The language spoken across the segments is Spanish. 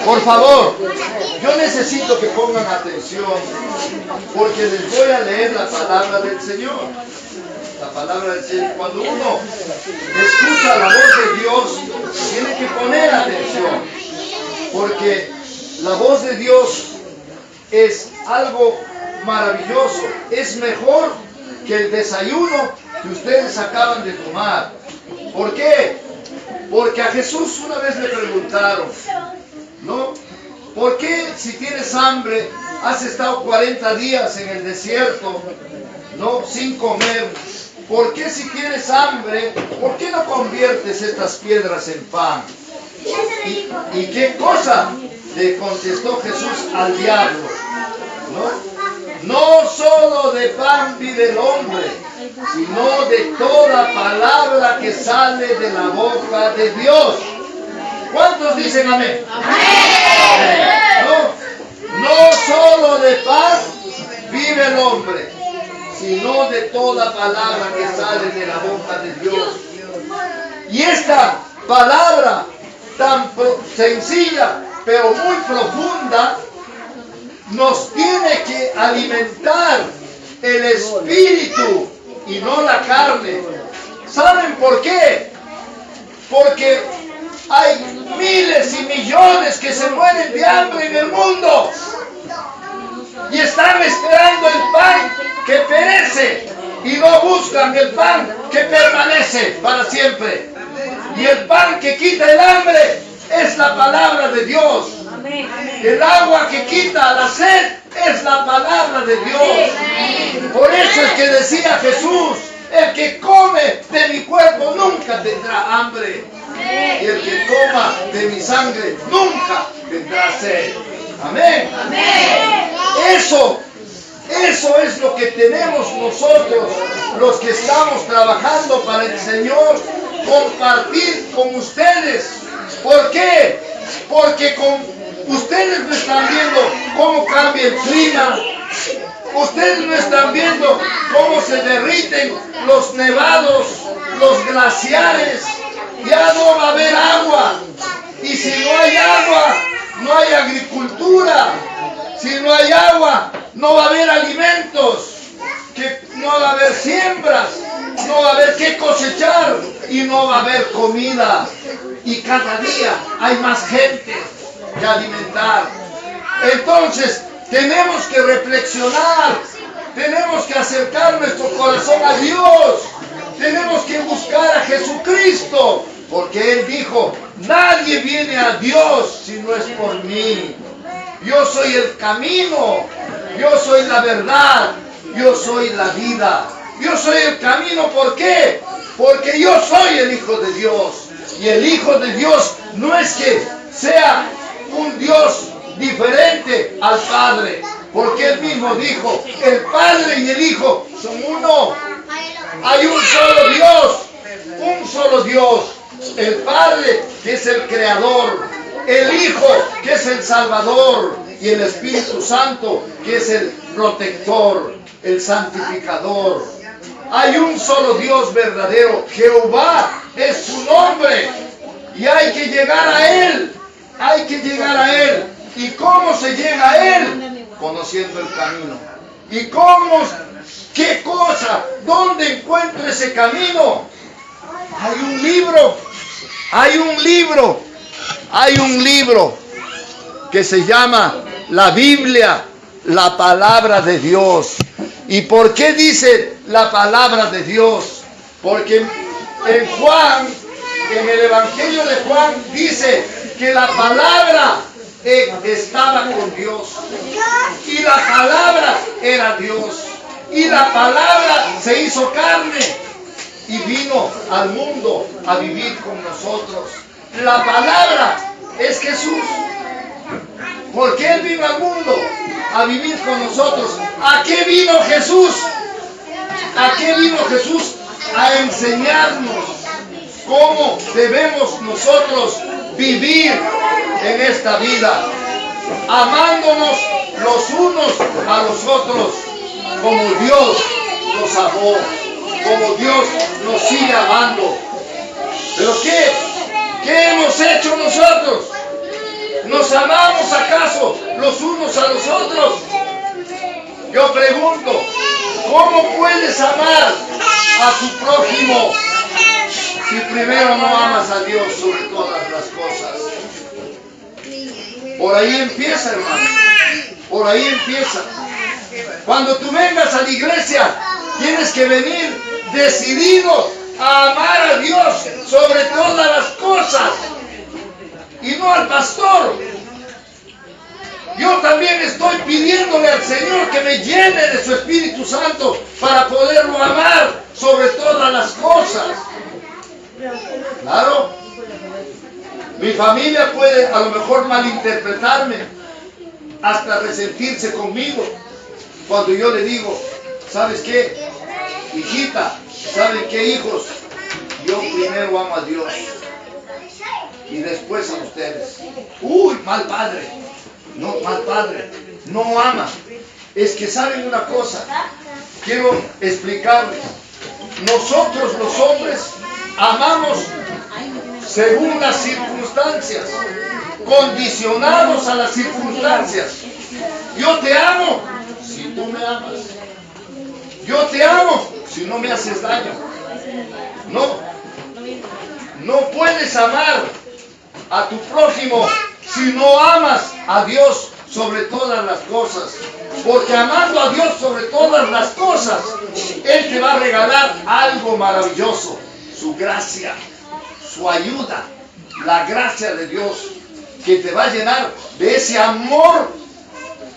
Por favor, yo necesito que pongan atención, porque les voy a leer la palabra del Señor. La palabra del Señor. Cuando uno escucha la voz de Dios, tiene que poner atención, porque la voz de Dios es algo maravilloso. Es mejor que el desayuno que ustedes acaban de tomar. ¿Por qué? Porque a Jesús una vez le preguntaron, ¿no? ¿Por qué si tienes hambre, has estado 40 días en el desierto, ¿no? Sin comer? ¿Por qué si tienes hambre, por qué no conviertes estas piedras en pan? ¿Y qué cosa? Le contestó Jesús al diablo, ¿no? No solo de pan vive el hombre, sino de toda palabra que sale de la boca de Dios. ¿Cuántos dicen amén? Amén. No solo de pan vive el hombre, sino de toda palabra que sale de la boca de Dios. Y esta palabra tan sencilla, pero muy profunda, nos tiene que alimentar el espíritu y no la carne. ¿Saben por qué? Porque hay miles y millones que se mueren de hambre en el mundo y están esperando el pan que perece y no buscan el pan que permanece para siempre. Y el pan que quita el hambre es la palabra de Dios. El agua que quita la sed es la palabra de Dios. Por eso es que decía Jesús, el que come de mi cuerpo nunca tendrá hambre. Y el que coma de mi sangre nunca tendrá sed. Amén. Eso es lo que tenemos nosotros, los que estamos trabajando para el Señor, compartir con ustedes. ¿Por qué? Porque ustedes no están viendo cómo cambia el clima. Ustedes no están viendo cómo se derriten los nevados, los glaciares. Ya no va a haber agua. Y si no hay agua, no hay agricultura. Si no hay agua, no va a haber alimentos. No va a haber siembras. No va a haber qué cosechar. Y no va a haber comida. Y cada día hay más gente que alimentar. Entonces, tenemos que reflexionar. Tenemos que acercar nuestro corazón a Dios. Tenemos que buscar a Jesucristo. Porque Él dijo, nadie viene a Dios si no es por mí. Yo soy el camino. Yo soy la verdad. Yo soy la vida. Yo soy el camino. ¿Por qué? Porque yo soy el Hijo de Dios. Y el Hijo de Dios no es que sea un Dios diferente al Padre. Porque Él mismo dijo, el Padre y el Hijo son uno. Hay un solo Dios. Un solo Dios. El Padre, que es el Creador. El Hijo, que es el Salvador. Y el Espíritu Santo, que es el protector, el santificador. Hay un solo Dios verdadero. Jehová es su nombre. Y hay que llegar a Él. Hay que llegar a Él. ¿Y cómo se llega a Él? Conociendo el camino. ¿Y cómo? ¿Qué cosa? ¿Dónde encuentro ese camino? Hay un libro. Hay un libro. Hay un libro que se llama la Biblia, la palabra de Dios. ¿Y por qué dice la palabra de Dios? Porque en Juan, en el Evangelio de Juan, dice que la palabra estaba con Dios. Y la palabra era Dios. Y la palabra se hizo carne y vino al mundo a vivir con nosotros. La palabra es Jesús. Porque Él vino al mundo a vivir con nosotros. ¿A qué vino Jesús? ¿A qué vino Jesús? A enseñarnos cómo debemos nosotros vivir en esta vida, amándonos los unos a los otros, como Dios nos amó, como Dios nos sigue amando. ¿Pero qué hemos hecho nosotros? Nos amamos acaso los unos a los otros? Yo pregunto, ¿cómo puedes amar a tu prójimo si primero no amas a Dios sobre todas las cosas? Por ahí empieza, hermano. Por ahí empieza. Cuando tú vengas a la iglesia, tienes que venir decidido a amar a Dios sobre todas las cosas y no al pastor. Yo también estoy pidiéndole al Señor que me llene de su Espíritu Santo para poderlo amar sobre todas las cosas. Claro, mi familia puede a lo mejor malinterpretarme, hasta resentirse conmigo, cuando yo le digo, ¿sabes qué? Hijita, ¿saben qué, hijos? Yo primero amo a Dios y después a ustedes. Uy, mal padre. No, mal padre. No ama. Es que saben una cosa. Quiero explicarles. Nosotros los hombres amamos según las circunstancias, condicionados a las circunstancias. Yo te amo si tú me amas. Yo te amo si no me haces daño. No puedes amar a tu prójimo si no amas a Dios sobre todas las cosas. Porque amando a Dios sobre todas las cosas, Él te va a regalar algo maravilloso. Su gracia, su ayuda, la gracia de Dios, que te va a llenar de ese amor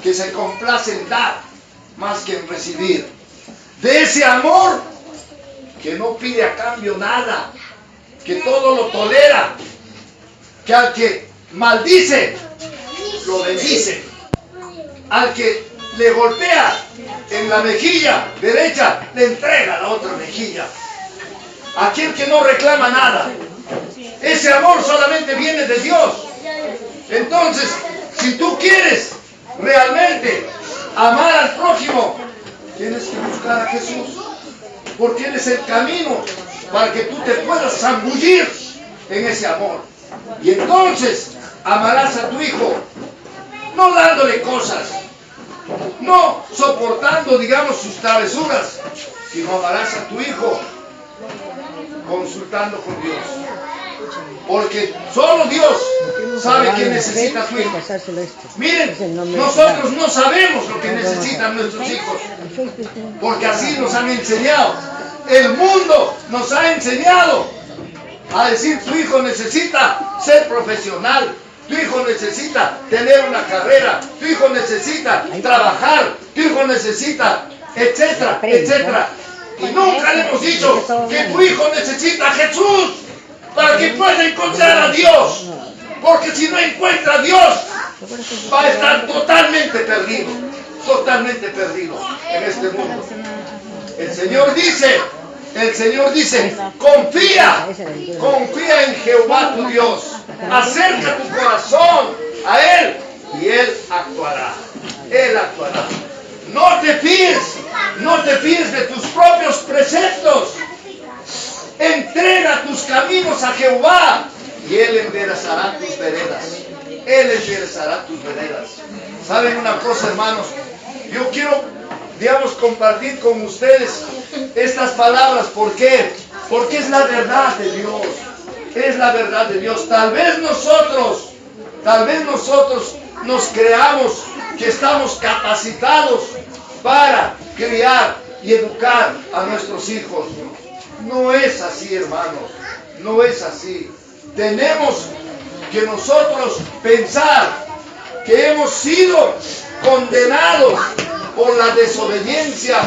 que se complace en dar más que en recibir. De ese amor que no pide a cambio nada, que todo lo tolera, que al que maldice, lo bendice. Al que le golpea en la mejilla derecha, le entrega la otra mejilla. Aquel que no reclama nada. Ese amor solamente viene de Dios. Entonces, si tú quieres realmente amar al prójimo, tienes que buscar a Jesús, porque Él es el camino para que tú te puedas zambullir en ese amor. Y entonces amarás a tu hijo, no dándole cosas, no soportando, digamos, sus travesuras, sino amarás a tu hijo consultando con Dios. Porque solo Dios sabe qué necesita tu hijo. Miren, nosotros no sabemos lo que necesitan nuestros hijos, porque así nos han enseñado. El mundo nos ha enseñado a decir: tu hijo necesita ser profesional, tu hijo necesita tener una carrera, tu hijo necesita trabajar, tu hijo necesita, etcétera, etcétera. Y nunca le hemos dicho que tu hijo necesita a Jesús para que pueda encontrar a Dios. Porque si no encuentra a Dios, va a estar totalmente perdido en este mundo. El Señor dice, confía en Jehová tu Dios, acerca tu corazón a Él y Él actuará. No te fíes de tus propios preceptos. Entrega tus caminos a Jehová y Él enderezará tus veredas. ¿Saben una cosa, hermanos? Yo quiero, compartir con ustedes estas palabras. ¿Por qué? Porque es la verdad de Dios. Es la verdad de Dios. Tal vez nosotros nos creamos que estamos capacitados para criar y educar a nuestros hijos. No es así, hermanos. No es así. Tenemos que nosotros pensar que hemos sido condenados por la desobediencia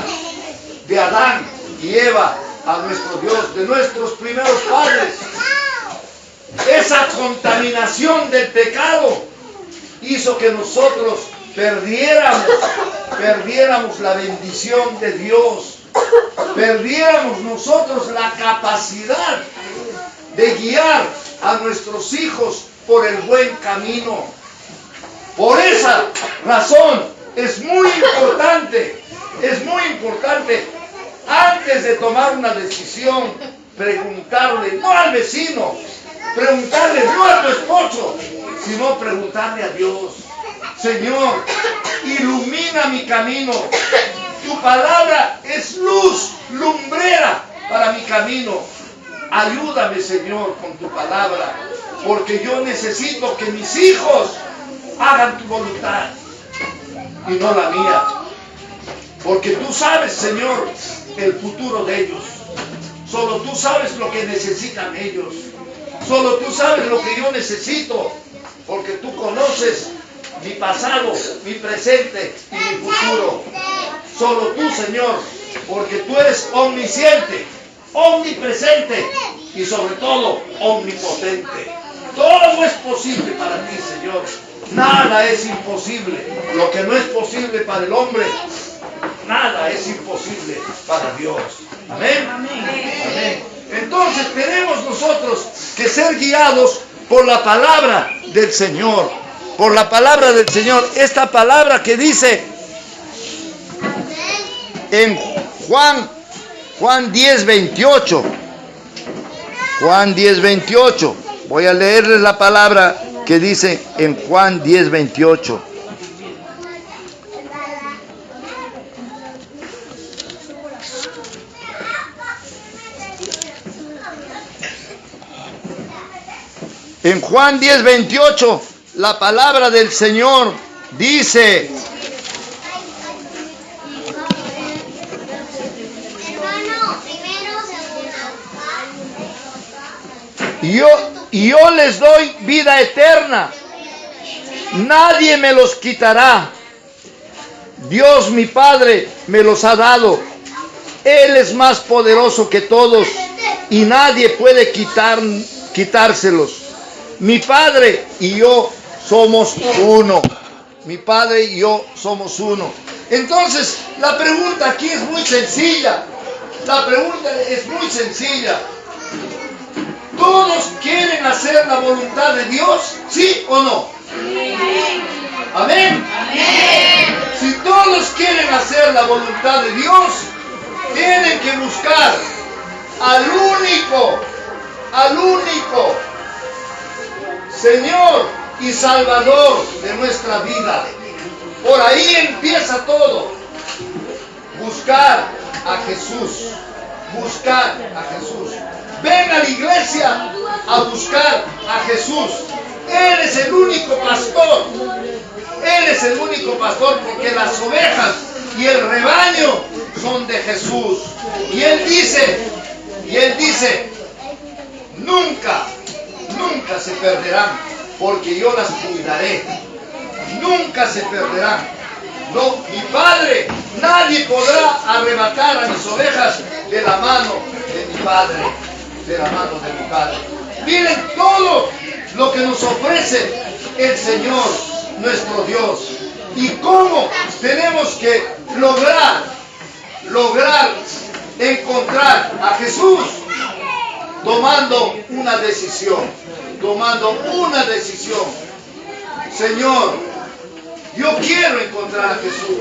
de Adán y Eva a nuestro Dios, de nuestros primeros padres. Esa contaminación del pecado hizo que nosotros perdiéramos la bendición de Dios. Perdiéramos nosotros la capacidad de guiar a nuestros hijos por el buen camino. Por esa razón es muy importante, antes de tomar una decisión, preguntarle, no al vecino, preguntarle, no a tu esposo, sino preguntarle a Dios: Señor, ilumina mi camino. Tu palabra es luz, lumbrera para mi camino. Ayúdame, Señor, con tu palabra, porque yo necesito que mis hijos hagan tu voluntad y no la mía. Porque tú sabes, Señor, el futuro de ellos. Solo tú sabes lo que necesitan ellos. Solo tú sabes lo que yo necesito, porque tú conoces mi pasado, mi presente y mi futuro. Solo tú, Señor, porque tú eres omnisciente, omnipresente y sobre todo omnipotente. Todo es posible para ti, Señor. Nada es imposible. Lo que no es posible para el hombre, nada es imposible para Dios. Amén. Amén. Entonces tenemos nosotros que ser guiados por la palabra del Señor. Por la palabra del Señor. Esta palabra que dice en Juan 10:28. Juan 10:28. Voy a leerles la palabra que dice en Juan 10:28. En Juan 10:28, la palabra del Señor dice: yo les doy vida eterna, nadie me los quitará. Dios mi Padre me los ha dado. Él es más poderoso que todos y nadie puede quitárselos. Mi Padre y yo somos uno. Mi Padre y yo somos uno. Entonces, la pregunta aquí es muy sencilla. La pregunta es muy sencilla. ¿Todos quieren hacer la voluntad de Dios? ¿Sí o no? Amén. Amén. Si todos quieren hacer la voluntad de Dios, tienen que buscar al único Señor y Salvador de nuestra vida. Por ahí empieza todo. Buscar a Jesús. Buscar a Jesús. Ven a la iglesia a buscar a Jesús. Él es el único pastor. Él es el único pastor, porque las ovejas y el rebaño son de Jesús. Y Él dice, nunca se perderán, porque yo las cuidaré. Nunca se perderán. No, mi Padre, nadie podrá arrebatar a mis ovejas de la mano de mi Padre. De la mano de mi Padre. Miren todo lo que nos ofrece el Señor, nuestro Dios. Y cómo tenemos que lograr encontrar a Jesús tomando una decisión. Señor, yo quiero encontrar a Jesús.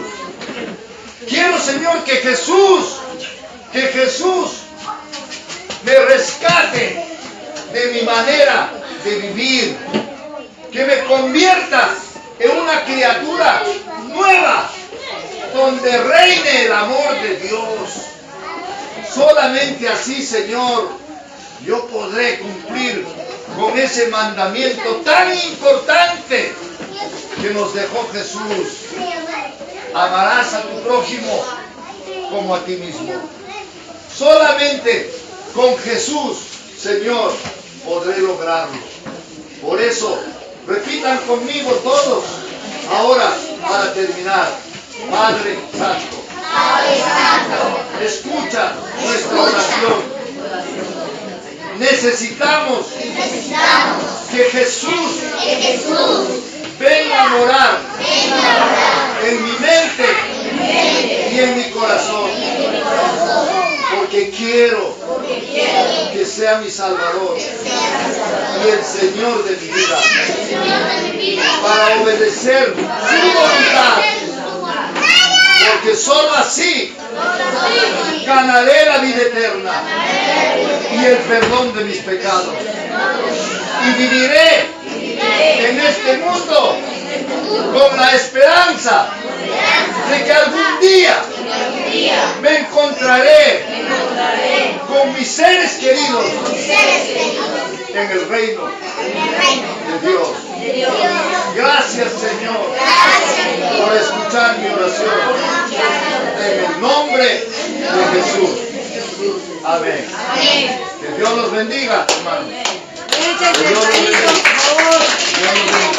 Quiero, Señor, que Jesús me rescate de mi manera de vivir, que me convierta en una criatura nueva, donde reine el amor de Dios. Solamente así, Señor, yo podré cumplir con ese mandamiento tan importante que nos dejó Jesús. Amarás a tu prójimo como a ti mismo. Solamente con Jesús, Señor, podré lograrlo. Por eso, repitan conmigo todos, ahora, para terminar: Padre Santo, escucha nuestra oración. Necesitamos que Jesús venga a morar en mi mente y en mi corazón. Porque quiero que sea mi Salvador y el Señor de mi vida, para obedecer su voluntad, porque solo así ganaré la vida eterna y el perdón de mis pecados, y viviré en este mundo con la esperanza de que algún día me encontraré con mis seres queridos en el reino de Dios. Gracias, Señor, por escuchar mi oración. En el nombre de Jesús. Amén. Que Dios los bendiga, hermanos. Que Dios los bendiga. Dios los bendiga.